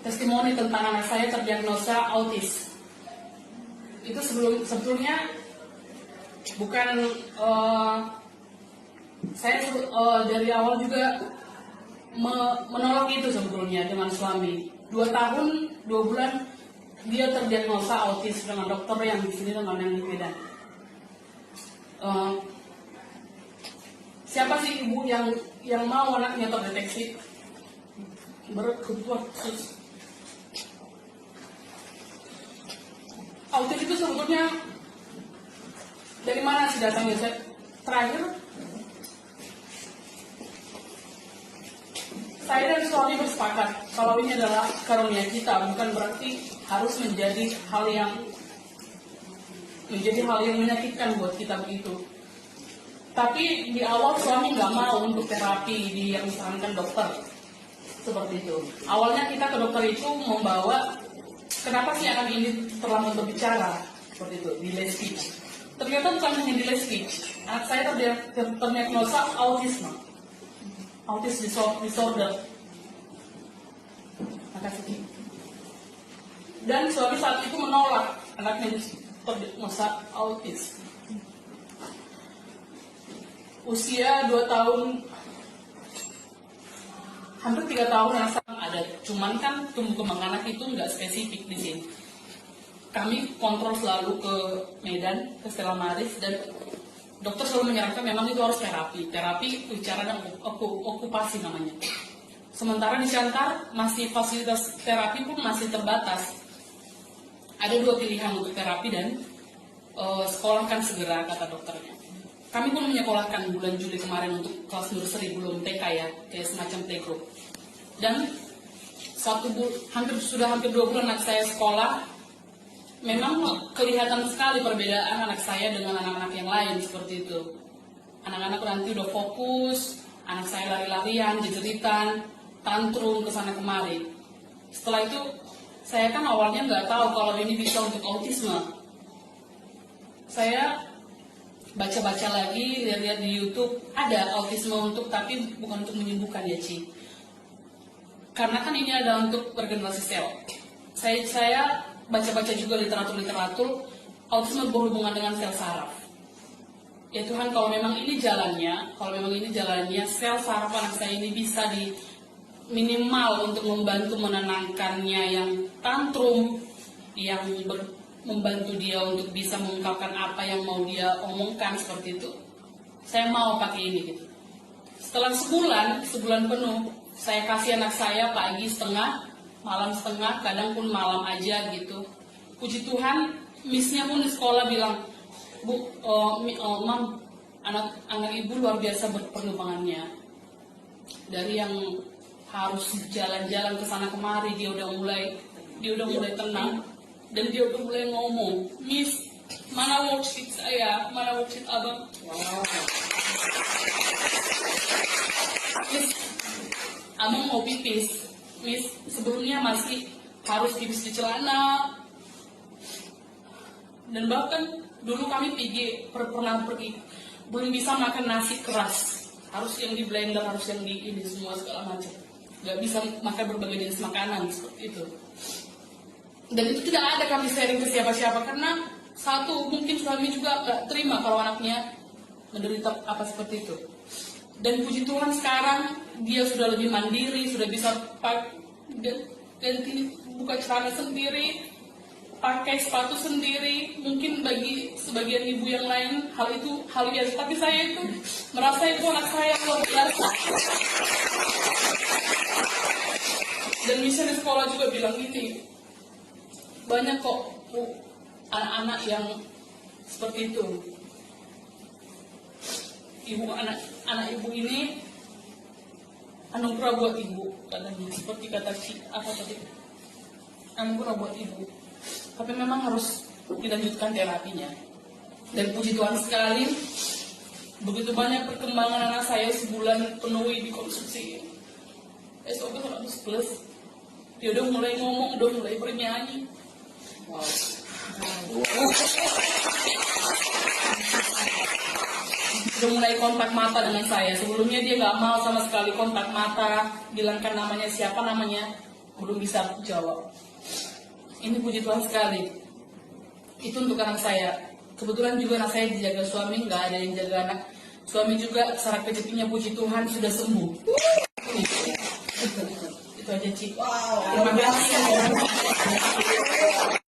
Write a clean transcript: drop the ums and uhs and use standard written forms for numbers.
testimoni tentang anak saya terdiagnosa autis. Itu sebetulnya bukan saya dari awal juga menolak itu sebetulnya dengan suami. 2 tahun 2 bulan dia terdiagnosa autis dengan dokter yang di sini dengan yang di Medan. Siapa sih ibu yang mau anaknya terdeteksi berkebutuhan khusus? Autis itu sebetulnya dari mana sih datangnya? Terakhir saya dan suami bersepakat kalau ini adalah karunia kita, bukan berarti harus menjadi hal yang menyakitkan buat kita begitu. Tapi di awal suami nggak mau untuk terapi yang disarankan dokter seperti itu. Awalnya kita ke dokter itu membawa kenapa sih anak ini terlambat berbicara seperti itu, delay speech. Ternyata bukan hanya delay speech, anak saya terdiagnosa autisme, autis disorder. Makasih. Dan suami saat itu menolak anaknya terdiagnosa autis. Usia 2 tahun, hampir 3 tahun yang sama ada. Cuman kan tumbuh kembang anak itu nggak spesifik di sini. Kami kontrol selalu ke Medan, ke Stella Maris, dan dokter selalu menyarankan memang itu harus terapi bicara dan okupasi namanya. Sementara di Siantar masih fasilitas terapi pun masih terbatas. Ada 2 pilihan untuk terapi dan sekolahkan segera kata dokternya. Kami pun menyekolahkan bulan Juli kemarin untuk kelas nursery, belum TK ya, kayak semacam playgroup. Dan hampir 2 bulan anak saya sekolah, memang kelihatan sekali perbedaan anak saya dengan anak-anak yang lain seperti itu. Anak-anak nanti udah fokus, anak saya lari-larian, jejeritan, tantrum kesana kemari. Setelah itu, saya kan awalnya nggak tahu kalau ini bisa untuk autisme. Saya baca-baca lagi, lihat-lihat di YouTube, ada autisme tapi bukan untuk menyembuhkan ya Ci. Karena kan ini ada untuk regenerasi sel. Saya baca-baca juga literatur, autisme berhubungan dengan sel saraf. Ya Tuhan, kalau memang ini jalannya, sel saraf anak saya ini bisa minimal untuk membantu menenangkannya yang tantrum, yang membantu dia untuk bisa mengungkapkan apa yang mau dia omongkan seperti itu. Saya mau pakai ini gitu. Setelah sebulan penuh, saya kasih anak saya pagi setengah, malam setengah, kadang pun malam aja gitu. Puji Tuhan, missnya pun di sekolah bilang, Bu, Mam, anak ibu luar biasa perkembangannya. Dari yang harus jalan-jalan ke sana kemari, dia udah mulai tenang. Dan dia udah mulai ngomong, Miss, mana worksheet saya, mana worksheet abang? Wow. Miss, abang mau pipis. Miss, sebelumnya masih harus pipis di celana. Dan bahkan dulu kami pernah pergi, belum bisa makan nasi keras. Harus yang di blender, harus yang di ini semua segala macam. Gak bisa makan berbagai jenis makanan seperti itu. Dan itu tidak ada kami sharing ke siapa-siapa karena satu, mungkin suami juga gak terima kalau anaknya menderita apa seperti itu. Dan puji Tuhan sekarang dia sudah lebih mandiri, sudah bisa ganti buka celana sendiri, pakai sepatu sendiri. Mungkin bagi sebagian ibu yang lain hal itu hal biasa, tapi saya itu merasa itu anak saya luar biasa. Dan misalnya di sekolah juga bilang gini, banyak kok anak-anak yang seperti itu. Anak ibu ini anugerah buat ibu, katanya seperti kata apa tadi, anugerah buat ibu. Tapi memang harus dilanjutkan terapinya. Dan puji Tuhan sekali, begitu banyak perkembangan anak saya sebulan penuhi di konsumsi SOP 100 plus. Dia udah mulai ngomong, udah mulai bernyanyi. Wow. Udah mulai kontak mata dengan saya. Sebelumnya dia nggak mau sama sekali kontak mata, bilangkan namanya siapa namanya. belum bisa jawab. Ini puji Tuhan sekali. Itu untuk anak saya. Kebetulan juga anak saya dijaga suami, nggak ada yang jaga anak. Suami juga secara rezekinya puji Tuhan sudah sembuh. Itu aja Ci. Wow, Terima kasih.